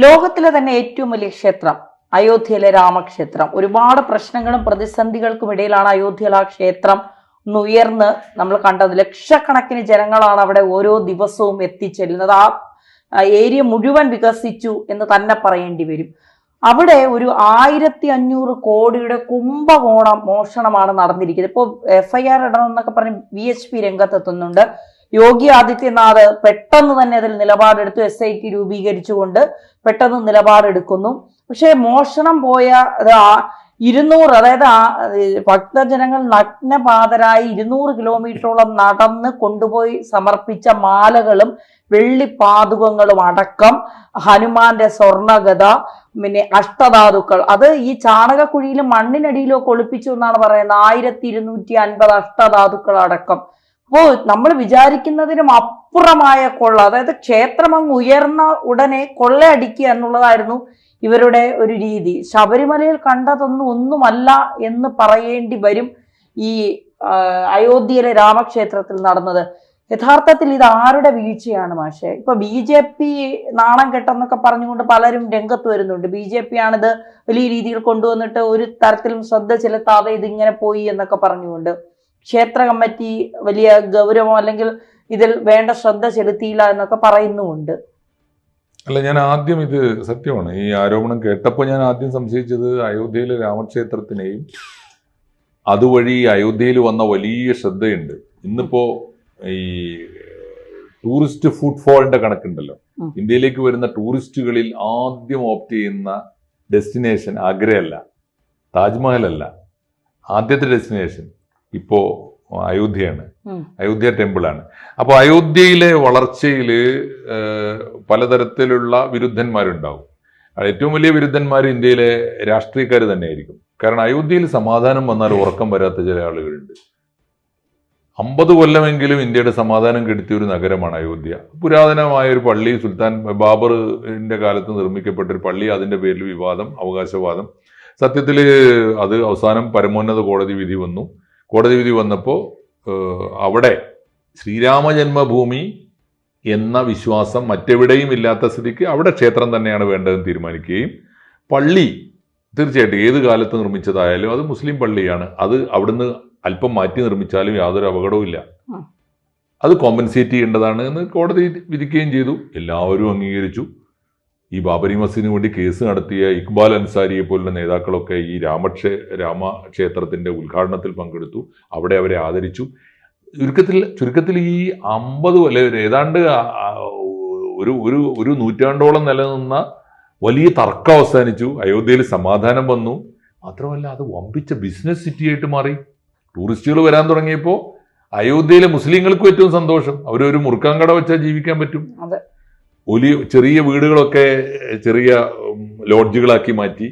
ലോകത്തിലെ തന്നെ ഏറ്റവും വലിയ ക്ഷേത്രം അയോധ്യയിലെ രാമക്ഷേത്രം. ഒരുപാട് പ്രശ്നങ്ങളും പ്രതിസന്ധികൾക്കും ഇടയിലാണ് അയോധ്യയിലെ ആ ക്ഷേത്രം ഉയർന്ന് നമ്മൾ കണ്ടത്. ലക്ഷക്കണക്കിന് ജനങ്ങളാണ് അവിടെ ഓരോ ദിവസവും എത്തിച്ചെല്ലുന്നത്. ആ ഏരിയ മുഴുവൻ വികസിച്ചു എന്ന് തന്നെ പറയേണ്ടി വരും. അവിടെ ഒരു 1500 കോടിയുടെ കുംഭകോണം മോഷണമാണ് നടന്നിരിക്കുന്നത്. ഇപ്പോൾ FIR ഇടണം എന്നൊക്കെ പറഞ്ഞ് VHP രംഗത്തെത്തുന്നുണ്ട്. യോഗി ആദിത്യനാഥ് പെട്ടെന്ന് തന്നെ അതിൽ നിലപാടെടുത്തു. SIT രൂപീകരിച്ചുകൊണ്ട് പെട്ടെന്ന് നിലപാടെടുക്കുന്നു. പക്ഷേ മോഷണം പോയ 200, അതായത് ഭക്തജനങ്ങൾ നഗ്നപാതരായി 200 കിലോമീറ്ററോളം നടന്ന് കൊണ്ടുപോയി സമർപ്പിച്ച മാലകളും വെള്ളിപ്പാതുകങ്ങളും അടക്കം, ഹനുമാന്റെ സ്വർണഗത, പിന്നെ അഷ്ടധാതുക്കൾ, അത് ഈ ചാണകക്കുഴിയിലും മണ്ണിനടിയിലും ഒക്കെ ഒളിപ്പിച്ചു എന്നാണ് പറയുന്നത്. 1250 അഷ്ടധാതുക്കൾ അടക്കം. അപ്പോൾ നമ്മൾ വിചാരിക്കുന്നതിനും അപ്പുറമായ കൊള്ള, അതായത് ക്ഷേത്രം അങ്ങ് ഉയർന്ന ഉടനെ കൊള്ളയടിക്കുക എന്നുള്ളതായിരുന്നു ഇവരുടെ ഒരു രീതി. ശബരിമലയിൽ ഒന്നുമല്ല എന്ന് പറയേണ്ടി വരും ഈ അയോധ്യയിലെ രാമക്ഷേത്രത്തിൽ നടന്നത്. യഥാർത്ഥത്തിൽ ഇത് ആരുടെ വീഴ്ചയാണ് മാഷെ? ഇപ്പൊ BJP നാണം കെട്ടെന്നൊക്കെ പറഞ്ഞുകൊണ്ട് പലരും രംഗത്ത് വരുന്നുണ്ട്. BJP ആണിത് വലിയ രീതിയിൽ കൊണ്ടുവന്നിട്ട് ഒരു തരത്തിലും ശ്രദ്ധ ചെലുത്താതെ ഇതിങ്ങനെ പോയി എന്നൊക്കെ പറഞ്ഞുകൊണ്ട്. ക്ഷേത്ര കമ്മിറ്റി വലിയ ഗൗരവം അല്ലെങ്കിൽ ഇതിൽ വേണ്ട ശ്രദ്ധ ചെലുത്തിയില്ല എന്നൊക്കെ പറയുന്നുമുണ്ട്. അല്ല, ഞാൻ ആദ്യം, ഇത് സത്യമാണ്, ഈ ആരോപണം കേട്ടപ്പോൾ ഞാൻ ആദ്യം സംശയിച്ചത് അയോധ്യയിലെ രാമക്ഷേത്രത്തിനെയും അതുവഴി അയോധ്യയിൽ വന്ന വലിയ ശ്രദ്ധയുണ്ട്. ഇന്നിപ്പോ ഈ ടൂറിസ്റ്റ് ഫുട്ഫോളിന്റെ കണക്കുണ്ടല്ലോ, ഇന്ത്യയിലേക്ക് വരുന്ന ടൂറിസ്റ്റുകളിൽ ആദ്യം ഓപ്റ്റ് ചെയ്യുന്ന ഡെസ്റ്റിനേഷൻ ആഗ്രയല്ല, താജ്മഹൽ അല്ല. ആദ്യത്തെ ഡെസ്റ്റിനേഷൻ ഇപ്പോ അയോധ്യയാണ്, അയോധ്യ ടെമ്പിളാണ്. അപ്പോൾ അയോധ്യയിലെ വളർച്ചയിൽ പലതരത്തിലുള്ള വിരുദ്ധന്മാരുണ്ടാവും. ഏറ്റവും വലിയ വിരുദ്ധന്മാർ ഇന്ത്യയിലെ രാഷ്ട്രീയക്കാർ തന്നെയായിരിക്കും. കാരണം അയോധ്യയിൽ സമാധാനം വന്നാൽ ഉറക്കം വരാത്ത ചില ആളുകളുണ്ട്. 50 കൊല്ലമെങ്കിലും ഇന്ത്യയുടെ സമാധാനം കെടുത്തിയ ഒരു നഗരമാണ് അയോധ്യ. പുരാതനമായ ഒരു പള്ളി, സുൽത്താൻ ബാബറിന്റെ കാലത്ത് നിർമ്മിക്കപ്പെട്ട ഒരു പള്ളി, അതിന്റെ പേരിൽ വിവാദം, അവകാശവാദം. സത്യത്തിൽ അത് അവസാനം പരമോന്നത കോടതി വിധി വന്നു. കോടതി വിധി വന്നപ്പോൾ അവിടെ ശ്രീരാമ ജന്മഭൂമി എന്ന വിശ്വാസം മറ്റെവിടെയും ഇല്ലാത്ത സ്ഥിതിക്ക് അവിടെ ക്ഷേത്രം തന്നെയാണ് വേണ്ടതെന്ന് തീരുമാനിക്കുകയും പള്ളി തീർച്ചയായിട്ടും ഏത് കാലത്ത് നിർമ്മിച്ചതായാലും അത് മുസ്ലിം പള്ളിയാണ്, അത് അവിടുന്ന് അല്പം മാറ്റി നിർമ്മിച്ചാലും യാതൊരു അപകടവും ഇല്ല, അത് കോമ്പൻസേറ്റ് ചെയ്യേണ്ടതാണ് എന്ന് കോടതി വിധിക്കുകയും ചെയ്തു. എല്ലാവരും അംഗീകരിച്ചു. ഈ ബാബരി മസ്ജിദിന് വേണ്ടി കേസ് നടത്തിയ ഇക്ബാൽ അൻസാരിയെ പോലുള്ള നേതാക്കളൊക്കെ ഈ രാമക്ഷേത്രത്തിന്റെ ഉദ്ഘാടനത്തിൽ പങ്കെടുത്തു. അവിടെ അവരെ ആദരിച്ചു. ചുരുക്കത്തിൽ ഈ 50 ഏതാണ്ട് ഒരു നൂറ്റാണ്ടോളം നിലനിന്ന വലിയ തർക്കം അവസാനിച്ചു. അയോധ്യയിൽ സമാധാനം വന്നു. മാത്രമല്ല, അത് വമ്പിച്ച ബിസിനസ് സിറ്റി ആയിട്ട് മാറി. ടൂറിസ്റ്റുകൾ വരാൻ തുടങ്ങിയപ്പോൾ അയോധ്യയിലെ മുസ്ലിങ്ങൾക്ക് ഏറ്റവും സന്തോഷം, അവരൊരു മുറുക്കാൻകട വെച്ചാൽ ജീവിക്കാൻ പറ്റും. ചെറിയ വീടുകളൊക്കെ ചെറിയ ലോഡ്ജുകളാക്കി മാറ്റി.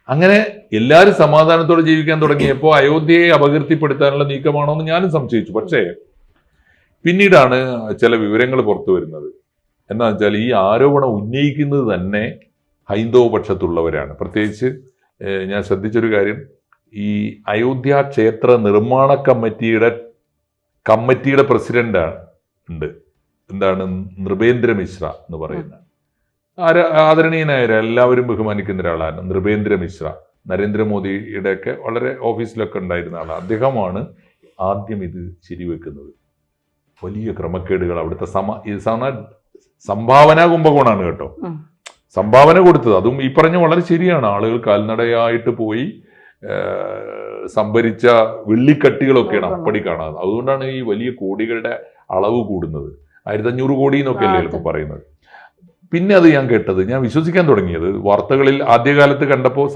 അങ്ങനെ എല്ലാവരും സമാധാനത്തോടെ ജീവിക്കാൻ തുടങ്ങിയപ്പോൾ അയോധ്യയെ അപകീർത്തിപ്പെടുത്താനുള്ള നീക്കമാണോ എന്ന് ഞാനും സംശയിച്ചു. പക്ഷേ പിന്നീടാണ് ചില വിവരങ്ങൾ പുറത്തു വരുന്നത്. എന്താ വെച്ചാൽ ഈ ആരോപണം ഉന്നയിക്കുന്നത് തന്നെ ഹൈന്ദവ പക്ഷത്തുള്ളവരാണ്. പ്രത്യേകിച്ച് ഞാൻ ശ്രദ്ധിച്ചൊരു കാര്യം, ഈ അയോധ്യ ക്ഷേത്ര നിർമ്മാണ കമ്മിറ്റിയുടെ പ്രസിഡന്റാണ് ഉണ്ട്. എന്താണ്, നൃപേന്ദ്ര മിശ്ര എന്ന് പറയുന്ന ആദരണീയനായ എല്ലാവരും ബഹുമാനിക്കുന്ന ഒരാളാണ് നൃപേന്ദ്ര മിശ്ര. നരേന്ദ്രമോദിയുടെ ഒക്കെ വളരെ ഓഫീസിലൊക്കെ ഉണ്ടായിരുന്ന ആളാണ്. അദ്ദേഹമാണ് ആദ്യം ഇത് ശരിവെക്കുന്നത്. വലിയ ക്രമക്കേടുകൾ അവിടുത്തെ സംഭാവന കുംഭകോണാണ് കേട്ടോ. സംഭാവന കൊടുത്തത് അതും ഈ പറഞ്ഞ വളരെ ശരിയാണ്. ആളുകൾ കാൽനടയായിട്ട് പോയി സംഭരിച്ച വെള്ളിക്കട്ടികളൊക്കെയാണ് അപ്പടി കാണാതെ. അതുകൊണ്ടാണ് ഈ വലിയ കോടികളുടെ അളവ് കൂടുന്നത്. 1500 കോടി എന്നൊക്കെ അല്ലേ ചിലപ്പോൾ പറയുന്നത്. പിന്നെ അത് ഞാൻ കേട്ടത്, ഞാൻ വിശ്വസിക്കാൻ തുടങ്ങിയത് വാർത്തകളിൽ ആദ്യകാലത്ത് കണ്ടപ്പോൾ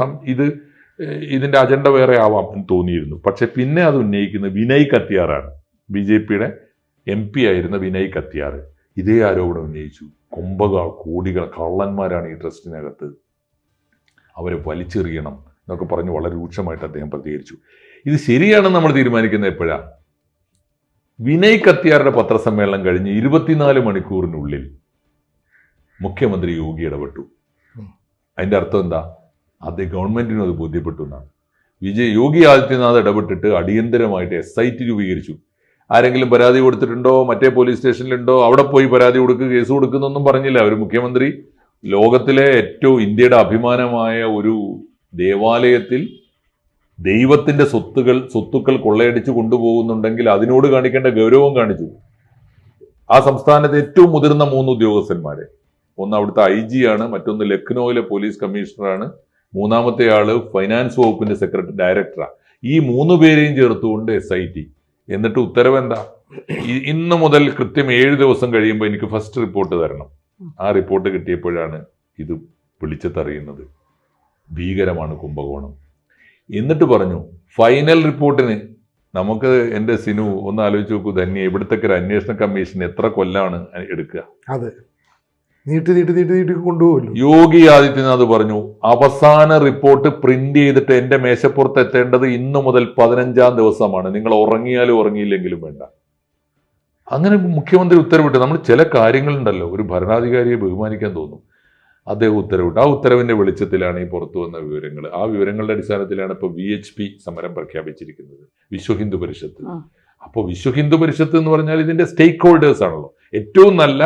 ഇതിന്റെ അജണ്ട വേറെ ആവാം എന്ന് തോന്നിയിരുന്നു. പക്ഷെ പിന്നെ അത് ഉന്നയിക്കുന്നത് വിനയ് കത്തിയാറാണ്. BJPയുടെ MP ആയിരുന്ന വിനയ് കത്തിയാർ ഇതേ ആരോപണം ഉന്നയിച്ചു. കോടികൾ കള്ളന്മാരാണ് ഈ ട്രസ്റ്റിനകത്ത്, അവരെ വലിച്ചെറിയണം എന്നൊക്കെ പറഞ്ഞ് വളരെ രൂക്ഷമായിട്ട് അദ്ദേഹം പ്രതികരിച്ചു. ഇത് ശരിയാണെന്ന് നമ്മൾ തീരുമാനിക്കുന്നത് എപ്പോഴാണ്? വിനയ് കത്തിയാറുടെ പത്രസമ്മേളനം കഴിഞ്ഞ് 24 മണിക്കൂറിനുള്ളിൽ മുഖ്യമന്ത്രി യോഗി ഇടപെട്ടു. അതിന്റെ അർത്ഥം എന്താ? അത് ഗവൺമെന്റിനും അത് ബോധ്യപ്പെട്ടു എന്നാണ്. യോഗി ആദിത്യനാഥ് ഇടപെട്ടിട്ട് അടിയന്തരമായിട്ട് SIT രൂപീകരിച്ചു. ആരെങ്കിലും പരാതി കൊടുത്തിട്ടുണ്ടോ, മറ്റേ പോലീസ് സ്റ്റേഷനിലുണ്ടോ, അവിടെ പോയി പരാതി കൊടുക്കുക, കേസ് കൊടുക്കുന്നൊന്നും പറഞ്ഞില്ല. ഒരു മുഖ്യമന്ത്രി ലോകത്തിലെ ഏറ്റവും ഇന്ത്യയുടെ അഭിമാനമായ ഒരു ദേവാലയത്തിൽ ദൈവത്തിന്റെ സ്വത്തുക്കൾ കൊള്ളയടിച്ച് കൊണ്ടുപോകുന്നുണ്ടെങ്കിൽ അതിനോട് കാണിക്കേണ്ട ഗൗരവം കാണിച്ചു. ആ സംസ്ഥാനത്തെ ഏറ്റവും മുതിർന്ന 3 ഉദ്യോഗസ്ഥന്മാരെ, ഒന്ന് അവിടുത്തെ IG ആണ്, മറ്റൊന്ന് ലക്നൌവിലെ പോലീസ് കമ്മീഷണറാണ്, മൂന്നാമത്തെ ആള് ഫൈനാൻസ് വകുപ്പിന്റെ ഡയറക്ടറാണ്. ഈ 3 പേരെയും ചേർത്തുകൊണ്ട് SIT. എന്നിട്ട് ഉത്തരവ് എന്താ? ഇന്ന് മുതൽ കൃത്യം 7 ദിവസം കഴിയുമ്പോൾ എനിക്ക് ഫസ്റ്റ് റിപ്പോർട്ട് തരണം. ആ റിപ്പോർട്ട് കിട്ടിയപ്പോഴാണ് ഇത് വിളിച്ചെത്തറിയുന്നത്. ഭീകരമാണ് കുംഭകോണം. എന്നിട്ട് പറഞ്ഞു ഫൈനൽ റിപ്പോർട്ടിന് നമുക്ക്, എൻ്റെ സിനു ഒന്ന് ആലോചിച്ച് നോക്കൂ ധന്യ, ഇവിടുത്തെ ഒരു അന്വേഷണ കമ്മീഷൻ എത്ര കൊല്ലാണ് എടുക്കുക? അതെ, നീട്ടി കൊണ്ടുപോകുമല്ലോ. യോഗി ആദിത്യനാഥ് പറഞ്ഞു അവസാന റിപ്പോർട്ട് പ്രിന്റ് ചെയ്തിട്ട് എന്റെ മേശപ്പുറത്ത് എത്തേണ്ടത് ഇന്നു മുതൽ 15-ാം ദിവസമാണ്. നിങ്ങൾ ഉറങ്ങിയാലും ഉറങ്ങിയില്ലെങ്കിലും വേണ്ട. അങ്ങനെ മുഖ്യമന്ത്രി ഉത്തരവിട്ട്. നമ്മൾ ചില കാര്യങ്ങളുണ്ടല്ലോ ഒരു ഭരണാധികാരിയെ ബഹുമാനിക്കാൻ തോന്നും. അദ്ദേഹം ഉത്തരവിട്ടു. ആ ഉത്തരവിന്റെ വെളിച്ചത്തിലാണ് ഈ പുറത്തു വന്ന വിവരങ്ങൾ. ആ വിവരങ്ങളുടെ അടിസ്ഥാനത്തിലാണ് ഇപ്പോൾ VHP സമരം പ്രഖ്യാപിച്ചിരിക്കുന്നത്, വിശ്വ ഹിന്ദു പരിഷത്ത്. അപ്പോൾ വിശ്വ ഹിന്ദു പരിഷത്ത് എന്ന് പറഞ്ഞാൽ ഇതിന്റെ സ്റ്റേക്ക് ഹോൾഡേഴ്സ് ആണല്ലോ. ഏറ്റവും നല്ല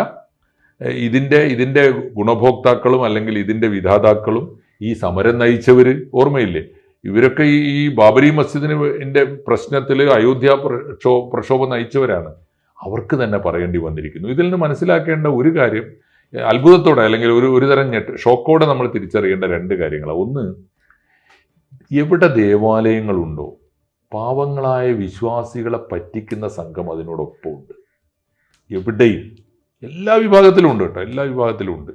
ഇതിന്റെ ഗുണഭോക്താക്കളും അല്ലെങ്കിൽ ഇതിന്റെ വിധാതാക്കളും ഈ സമരം നയിച്ചവര് ഓർമ്മയില്ലേ? ഇവരൊക്കെ ഈ ബാബരി മസ്ജിദിന്റെ പ്രശ്നത്തിൽ അയോധ്യ പ്രക്ഷോഭം നയിച്ചവരാണ്. അവർക്ക് തന്നെ പറയേണ്ടി വന്നിരിക്കുന്നു. ഇതിൽ നിന്ന് മനസ്സിലാക്കേണ്ട ഒരു കാര്യം, അത്ഭുതത്തോടെ അല്ലെങ്കിൽ ഒരു തരം ഷോക്കോടെ നമ്മൾ തിരിച്ചറിയേണ്ട 2 കാര്യങ്ങളാണ്. ഒന്ന്, എവിടെ ദേവാലയങ്ങളുണ്ടോ പാവങ്ങളായ വിശ്വാസികളെ പറ്റിക്കുന്ന സംഘം അതിനോടൊപ്പമുണ്ട്. എവിടെയും എല്ലാ വിഭാഗത്തിലും ഉണ്ട് കേട്ടോ, എല്ലാ വിഭാഗത്തിലും ഉണ്ട്.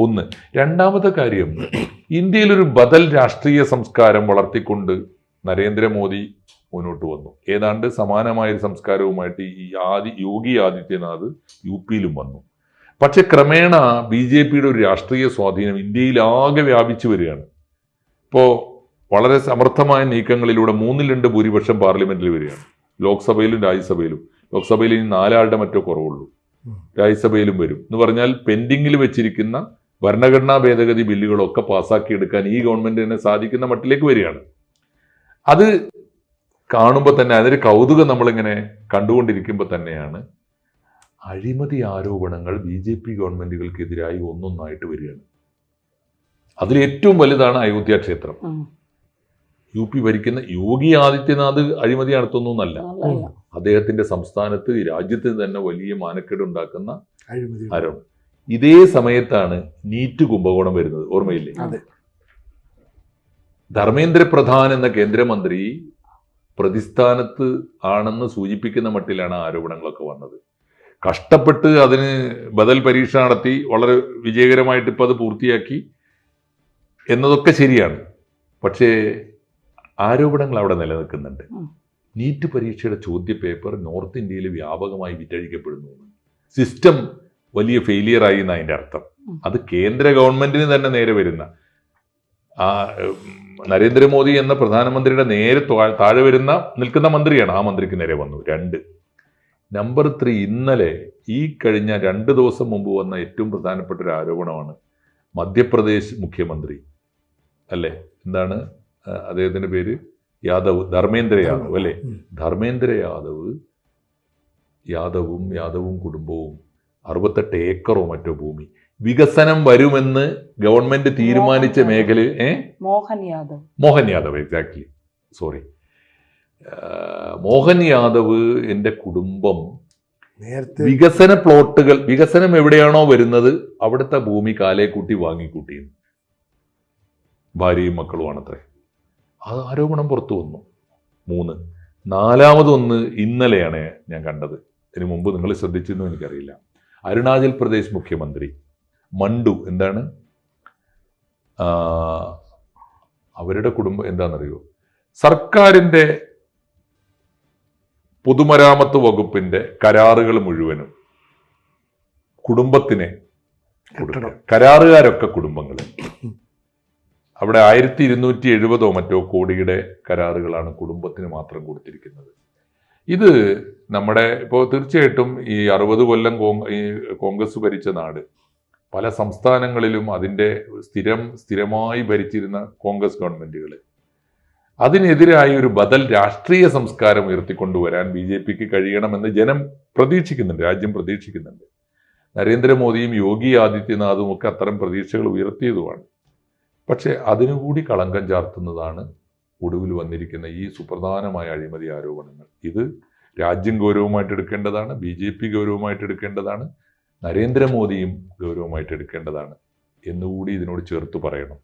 ഒന്ന്. രണ്ടാമത്തെ കാര്യം, ഇന്ത്യയിലൊരു ബദൽ രാഷ്ട്രീയ സംസ്കാരം വളർത്തിക്കൊണ്ട് നരേന്ദ്രമോദി മുന്നോട്ട് വന്നു. ഏതാണ്ട് സമാനമായൊരു സംസ്കാരവുമായിട്ട് യോഗി ആദിത്യനാഥ് UP-യിലും വന്നു. പക്ഷെ ക്രമേണ BJPയുടെ ഒരു രാഷ്ട്രീയ സ്വാധീനം ഇന്ത്യയിൽ ആകെ വ്യാപിച്ചു വരികയാണ്. ഇപ്പോൾ വളരെ സമർത്ഥമായ നീക്കങ്ങളിലൂടെ 3-2 ഭൂരിപക്ഷം പാർലമെന്റിൽ വരികയാണ്, ലോക്സഭയിലും രാജ്യസഭയിലും. ലോക്സഭയിൽ ഇനി 4 ആളുടെ മറ്റോ കുറവുള്ളൂ, രാജ്യസഭയിലും വരും എന്ന് പറഞ്ഞാൽ പെൻഡിങ്ങിൽ വെച്ചിരിക്കുന്ന ഭരണഘടനാ ഭേദഗതി ബില്ലുകളൊക്കെ പാസ്സാക്കിയെടുക്കാൻ ഈ ഗവൺമെന്റിന് സാധിക്കുന്ന മട്ടിലേക്ക് വരികയാണ്. അത് കാണുമ്പോൾ തന്നെ അതിന്റെ കൗതുകം നമ്മളിങ്ങനെ കണ്ടുകൊണ്ടിരിക്കുമ്പോൾ തന്നെയാണ് അഴിമതി ആരോപണങ്ങൾ BJP ഗവൺമെന്റുകൾക്കെതിരായി ഒന്നൊന്നായിട്ട് വരികയാണ്. അതിൽ ഏറ്റവും വലുതാണ് അയോധ്യ ക്ഷേത്രം. UP ഭരിക്കുന്ന യോഗി ആദിത്യനാഥ് അഴിമതി നടത്തുന്നല്ല, അദ്ദേഹത്തിന്റെ സംസ്ഥാനത്ത് രാജ്യത്തിന് തന്നെ വലിയ മാനക്കേട് ഉണ്ടാക്കുന്ന ആരോപണം. ഇതേ സമയത്താണ് നീറ്റ് കുംഭകോണം വരുന്നത്, ഓർമ്മയില്ലേ? ധർമ്മേന്ദ്ര പ്രധാൻ എന്ന കേന്ദ്രമന്ത്രി പ്രതിസ്ഥാനത്ത് ആണെന്ന് സൂചിപ്പിക്കുന്ന മട്ടിലാണ് ആരോപണങ്ങളൊക്കെ വന്നത്. കഷ്ടപ്പെട്ട് അതിന് ബദൽ പരീക്ഷ നടത്തി വളരെ വിജയകരമായിട്ട് ഇപ്പം അത് പൂർത്തിയാക്കി എന്നതൊക്കെ ശരിയാണ്. പക്ഷേ ആരോപണങ്ങൾ അവിടെ നിലനിൽക്കുന്നുണ്ട്. നീറ്റ് പരീക്ഷയുടെ ചോദ്യ പേപ്പർ നോർത്ത് ഇന്ത്യയിൽ വ്യാപകമായി വിറ്റഴിക്കപ്പെടുന്നു. സിസ്റ്റം വലിയ ഫെയിലിയറായി എന്ന് അതിൻ്റെ അർത്ഥം. അത് കേന്ദ്ര ഗവൺമെന്റിന് തന്നെ നേരെ വരുന്ന നരേന്ദ്രമോദി എന്ന പ്രധാനമന്ത്രിയുടെ നേരെ താഴെ നിൽക്കുന്ന മന്ത്രിയാണ്. ആ മന്ത്രിക്ക് നേരെ വന്നു. 2. നമ്പർ 3, ഇന്നലെ ഈ കഴിഞ്ഞ 2 ദിവസം മുമ്പ് വന്ന ഏറ്റവും പ്രധാനപ്പെട്ട ഒരു ആരോപണമാണ് മധ്യപ്രദേശ് മുഖ്യമന്ത്രി അല്ലേ, എന്താണ് അദ്ദേഹത്തിന്റെ പേര്, ധർമ്മേന്ദ്ര യാദവ് അല്ലേ? ധർമ്മേന്ദ്ര യാദവും കുടുംബവും 68 ഏക്കറോ മറ്റോ ഭൂമി വികസനം വരുമെന്ന് ഗവൺമെന്റ് തീരുമാനിച്ച മേഖല മോഹൻ യാദവ് എക്സാക്ട്ലി സോറി മോഹൻ യാദവ് എൻ്റെ കുടുംബം വികസന പ്ലോട്ടുകൾ, വികസനം എവിടെയാണോ വരുന്നത് അവിടുത്തെ ഭൂമി കാലേക്കൂട്ടി വാങ്ങിക്കൂട്ടിയെന്ന് ഭാര്യയും മക്കളുമാണത്രേ. അത് ആരോപണം പുറത്തു വന്നു. 3. 4മതൊന്ന് ഇന്നലെയാണ് ഞാൻ കണ്ടത്. ഇതിനു മുമ്പ് നിങ്ങൾ ശ്രദ്ധിച്ചെന്നും എനിക്കറിയില്ല. അരുണാചൽ പ്രദേശ് മുഖ്യമന്ത്രി മണ്ഡു, എന്താണ് അവരുടെ കുടുംബം എന്താണെന്നറിയോ? സർക്കാരിൻ്റെ പൊതുമരാമത്ത് വകുപ്പിന്റെ കരാറുകൾ മുഴുവനും കുടുംബത്തിനെ കൊടുക്കുക. കരാറുകാരൊക്കെ കുടുംബങ്ങൾ. അവിടെ 1270 മറ്റോ കോടിയുടെ കരാറുകളാണ് കുടുംബത്തിന് മാത്രം കൊടുത്തിരിക്കുന്നത്. ഇത് നമ്മുടെ ഇപ്പോൾ തീർച്ചയായിട്ടും ഈ 60 കൊല്ലം ഈ കോൺഗ്രസ് ഭരിച്ച നാട്, പല സംസ്ഥാനങ്ങളിലും അതിൻ്റെ സ്ഥിരമായി ഭരിച്ചിരുന്ന കോൺഗ്രസ് ഗവൺമെന്റുകൾ, അതിനെതിരായി ഒരു ബദൽ രാഷ്ട്രീയ സംസ്കാരം ഉയർത്തിക്കൊണ്ടുവരാൻ BJPക്ക് കഴിയണമെന്ന് ജനം പ്രതീക്ഷിക്കുന്നുണ്ട്, രാജ്യം പ്രതീക്ഷിക്കുന്നുണ്ട്. നരേന്ദ്രമോദിയും യോഗി ആദിത്യനാഥും ഒക്കെ അത്തരം പ്രതീക്ഷകൾ ഉയർത്തിയതുമാണ്. പക്ഷേ അതിനുകൂടി കളങ്കം ചാർത്തുന്നതാണ് ഒടുവിൽ വന്നിരിക്കുന്ന ഈ സുപ്രധാനമായ അഴിമതി ആരോപണങ്ങൾ. ഇത് രാജ്യം ഗൗരവമായിട്ട് എടുക്കേണ്ടതാണ്, BJP ഗൗരവമായിട്ട് എടുക്കേണ്ടതാണ്, നരേന്ദ്രമോദിയും ഗൗരവമായിട്ട് എടുക്കേണ്ടതാണ് എന്നുകൂടി ഇതിനോട് ചേർത്ത് പറയണം.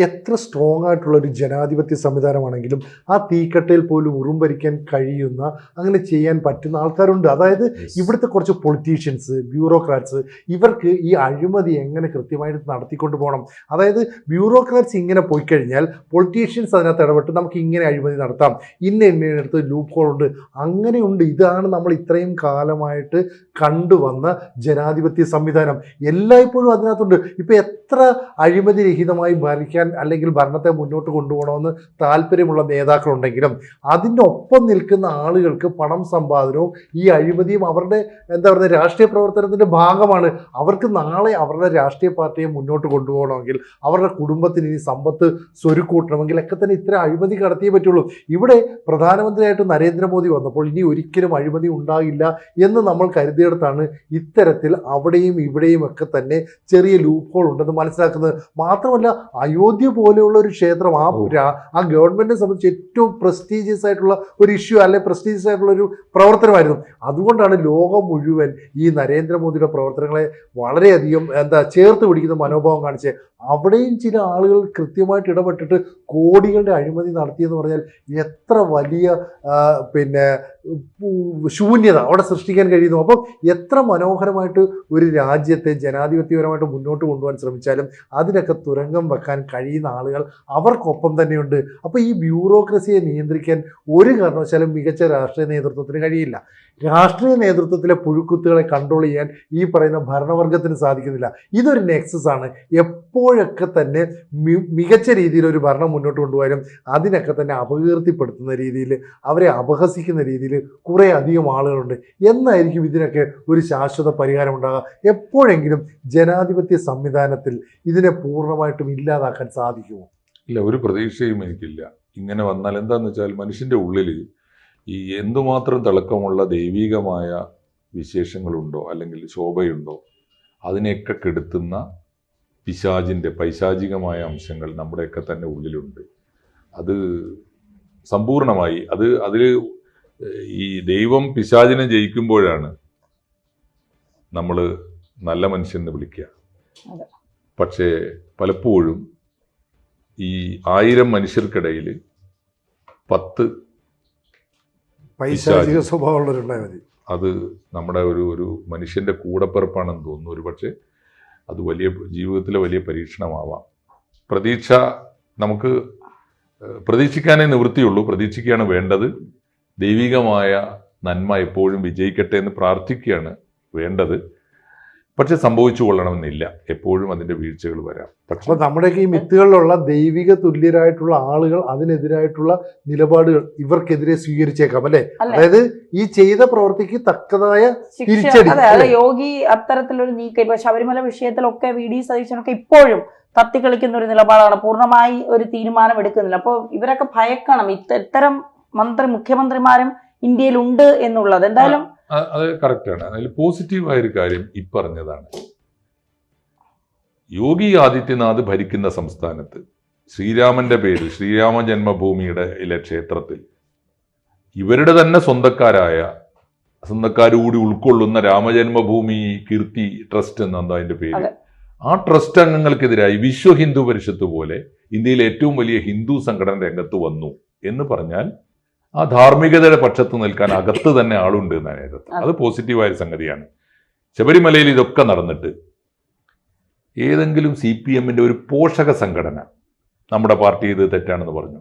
എത്ര സ്ട്രോങ് ആയിട്ടുള്ള ഒരു ജനാധിപത്യ സംവിധാനമാണെങ്കിലും ആ തീക്കട്ടയിൽ പോലും ഉറുമ്പരിക്കാൻ കഴിയുന്ന, അങ്ങനെ ചെയ്യാൻ പറ്റുന്ന ആൾക്കാരുണ്ട്. അതായത് ഇവിടുത്തെ കുറച്ച് പൊളിറ്റീഷ്യൻസ്, ബ്യൂറോക്രാറ്റ്സ്, ഇവർക്ക് ഈ അഴിമതി എങ്ങനെ കൃത്യമായിട്ട് നടത്തിക്കൊണ്ട് പോകണം. അതായത് ബ്യൂറോക്രാറ്റ്സ് ഇങ്ങനെ പോയി കഴിഞ്ഞാൽ പൊളിറ്റീഷ്യൻസ് അതിനകത്ത് ഇടപെട്ട് നമുക്ക് ഇങ്ങനെ അഴിമതി നടത്താം, ഇന്നടുത്ത് ലൂപ്പ് ഹോൾ ഉണ്ട്, അങ്ങനെയുണ്ട്. ഇതാണ് നമ്മൾ ഇത്രയും കാലമായിട്ട് കണ്ടുവന്ന ജനാധിപത്യ സംവിധാനം. എല്ലായ്പ്പോഴും അതിനകത്തുണ്ട്. ഇപ്പം എത്ര അഴിമതി രഹിതമായി ഭരിക്കാൻ അല്ലെങ്കിൽ ഭരണത്തെ മുന്നോട്ട് കൊണ്ടുപോകണമെന്ന് താല്പര്യമുള്ള നേതാക്കളുണ്ടെങ്കിലും അതിൻ്റെ ഒപ്പം നിൽക്കുന്ന ആളുകൾക്ക് പണം സമ്പാദനവും ഈ അഴിമതിയും അവരുടെ രാഷ്ട്രീയ പ്രവർത്തനത്തിൻ്റെ ഭാഗമാണ്. അവർക്ക് നാളെ അവരുടെ രാഷ്ട്രീയ പാർട്ടിയെ മുന്നോട്ട് കൊണ്ടുപോകണമെങ്കിൽ, അവരുടെ കുടുംബത്തിന് ഇനി സമ്പത്ത് സ്വരുക്കൂട്ടണമെങ്കിൽ ഒക്കെ തന്നെ ഇത്തരം അഴിമതി കടത്തിയേ പറ്റുള്ളൂ. ഇവിടെ പ്രധാനമന്ത്രിയായിട്ട് നരേന്ദ്രമോദി വന്നപ്പോൾ ഇനി ഒരിക്കലും അഴിമതി ഉണ്ടാകില്ല എന്ന് നമ്മൾ കരുതിയിടത്താണ് ഇത്തരത്തിൽ അവിടെയും ഇവിടെയും ഒക്കെ തന്നെ ചെറിയ ലൂപ്പ് ഹോൾ ഉണ്ടെന്ന് മനസ്സിലാക്കുന്നത്. മാത്രമല്ല അയോധ്യ പോലെയുള്ള ഒരു ക്ഷേത്രം ആ ഗവൺമെന്റിനെ സംബന്ധിച്ച് ഏറ്റവും പ്രസ്റ്റീജിയസ് ആയിട്ടുള്ള ഒരു ഇഷ്യൂ, അല്ലെ പ്രസ്റ്റീജിയസ് ആയിട്ടുള്ള ഒരു പ്രവർത്തനമായിരുന്നു. അതുകൊണ്ടാണ് ലോകം മുഴുവൻ ഈ നരേന്ദ്രമോദിയുടെ പ്രവർത്തനങ്ങളെ വളരെയധികം ചേർത്ത് പിടിക്കുന്ന മനോഭാവം കാണിച്ച് അവിടെയും ചില ആളുകൾ കൃത്യമായിട്ട് ഇടപെട്ടിട്ട് കോടികളുടെ അഴിമതി നടത്തിയെന്ന് പറഞ്ഞാൽ എത്ര വലിയ ശൂന്യത അവിടെ സൃഷ്ടിക്കാൻ കഴിയുന്നു. അപ്പം എത്ര മനോഹരമായിട്ട് ഒരു രാജ്യത്തെ ജനാധിപത്യപരമായിട്ട് മുന്നോട്ട് കൊണ്ടുപോകാൻ ശ്രമിച്ചാലും അതിനൊക്കെ തുരങ്കം വെക്കാൻ കഴിയുന്ന ആളുകൾ അവർക്കൊപ്പം തന്നെയുണ്ട്. അപ്പോൾ ഈ ബ്യൂറോക്രസിയെ നിയന്ത്രിക്കാൻ ഒരു കാരണവശാലും മികച്ച രാഷ്ട്രീയ നേതൃത്വത്തിന് കഴിയില്ല. രാഷ്ട്രീയ നേതൃത്വത്തിലെ പുഴുക്കുത്തുകളെ കൺട്രോൾ ചെയ്യാൻ ഈ പറയുന്ന ഭരണവർഗത്തിന് സാധിക്കുന്നില്ല. ഇതൊരു നെക്സസ് ആണ്. എപ്പോഴൊക്കെ തന്നെ മികച്ച രീതിയിൽ ഒരു ഭരണം മുന്നോട്ട് കൊണ്ടുപോയാലും അതിനൊക്കെ തന്നെ അപകീർത്തിപ്പെടുത്തുന്ന രീതിയിൽ, അവരെ അപഹസിക്കുന്ന രീതിയിൽ കുറേ അധികം ആളുകളുണ്ട്. എന്നായിരിക്കും ഇതിനൊക്കെ ഒരു ശാശ്വത പരിഹാരം ഉണ്ടാകുക? എപ്പോഴെങ്കിലും ജനാധിപത്യ സംവിധാനത്തിൽ ഇതിനെ പൂർണ്ണമായിട്ടും ഇല്ലാതാക്കാൻ സാധിക്കുമോ? ഇല്ല, ഒരു പ്രതീക്ഷയും എനിക്കില്ല. ഇങ്ങനെ വന്നാൽ എന്താണെന്ന് വെച്ചാൽ മനുഷ്യൻ്റെ ഉള്ളിൽ ഈ എന്തുമാത്രം തിളക്കമുള്ള ദൈവികമായ വിശേഷങ്ങളുണ്ടോ അല്ലെങ്കിൽ ശോഭയുണ്ടോ അതിനെയൊക്കെ കെടുത്തുന്ന പിശാചിൻ്റെ പൈശാചികമായ അംശങ്ങൾ നമ്മുടെയൊക്കെ തന്നെ ഉള്ളിലുണ്ട്. അത് സമ്പൂർണമായി അതിൽ ഈ ദൈവം പിശാചിനെ ജയിക്കുമ്പോഴാണ് നമ്മൾ നല്ല മനുഷ്യനെന്ന് വിളിക്കുക. പക്ഷേ പലപ്പോഴും ഈ 1000 മനുഷ്യർക്കിടയിൽ 10 പൈശാചിക സ്വഭാവമുള്ളവരുണ്ടായാൽ മതി. അത് നമ്മുടെ ഒരു മനുഷ്യൻ്റെ കൂടപ്പിറപ്പാണെന്ന് തോന്നുന്നു. ഒരു പക്ഷേ അത് ജീവിതത്തിലെ വലിയ പരീക്ഷണമാവാം. നമുക്ക് പ്രതീക്ഷിക്കാനേ നിവൃത്തിയുള്ളൂ. പ്രതീക്ഷിക്കുകയാണ് വേണ്ടത്. ദൈവികമായ നന്മ എപ്പോഴും വിജയിക്കട്ടെ എന്ന് പ്രാർത്ഥിക്കുകയാണ് വേണ്ടത്. പക്ഷെ സംഭവിച്ചു കൊള്ളണമെന്നില്ല. എപ്പോഴും അതിൻ്റെ വീഴ്ചകൾ വരാം. അപ്പോൾ നമ്മുടെയൊക്കെ ഈ മിത്തുകളിലുള്ള ദൈവിക തുല്യരായിട്ടുള്ള ആളുകൾ അതിനെതിരായിട്ടുള്ള നിലപാടുകൾ ഇവർക്കെതിരെ സ്വീകരിച്ചേക്കാം അല്ലേ? അതായത് ഈ ചെയ്ത പ്രവൃത്തിക്ക് തക്കതായ തിരിച്ചടി. യോഗി അത്തരത്തിലൊരു നീക്കം ഇപ്പൊ ശബരിമല വിഷയത്തിലൊക്കെ VD സതീശനൊക്കെ ഇപ്പോഴും തത്തിക്കളിക്കുന്ന ഒരു നിലപാടാണ്. പൂർണ്ണമായി ഒരു തീരുമാനം എടുക്കുന്നില്ല. അപ്പോൾ ഇവരൊക്കെ ഭയക്കണം. ഇത്തരം മുഖ്യമന്ത്രിമാരും ഇന്ത്യയിലുണ്ട് എന്നുള്ളത്. എന്തായാലും അത് കറക്റ്റാണ്. അതിൽ പോസിറ്റീവായൊരു കാര്യം പറഞ്ഞതാണ്. യോഗി ആദിത്യനാഥ് ഭരിക്കുന്ന സംസ്ഥാനത്ത് ശ്രീരാമന്റെ പേരിൽ ശ്രീരാമ ജന്മഭൂമിയുടെ ക്ഷേത്രത്തിൽ ഇവരുടെ തന്നെ സ്വന്തക്കാരുകൂടി ഉൾക്കൊള്ളുന്ന രാമജന്മഭൂമി കീർത്തി ട്രസ്റ്റ് എന്നാണ് അതിന്റെ പേര്. ആ ട്രസ്റ്റ് അംഗങ്ങൾക്കെതിരായി വിശ്വ ഹിന്ദു പരിഷത്ത് പോലെ ഇന്ത്യയിലെ ഏറ്റവും വലിയ ഹിന്ദു സംഘടന രംഗത്ത് വന്നു എന്ന് പറഞ്ഞാൽ ആ ധാർമ്മികതയുടെ പക്ഷത്ത് നിൽക്കാൻ അകത്ത് തന്നെ ആളുണ്ട് എന്നാണ് അർത്ഥം. അത് പോസിറ്റീവായ സംഗതിയാണ്. ശബരിമലയിൽ ഇതൊക്കെ നടന്നിട്ട് ഏതെങ്കിലും CPM ഒരു പോഷക സംഘടന നമ്മുടെ പാർട്ടി ഇത് തെറ്റാണെന്ന് പറഞ്ഞു?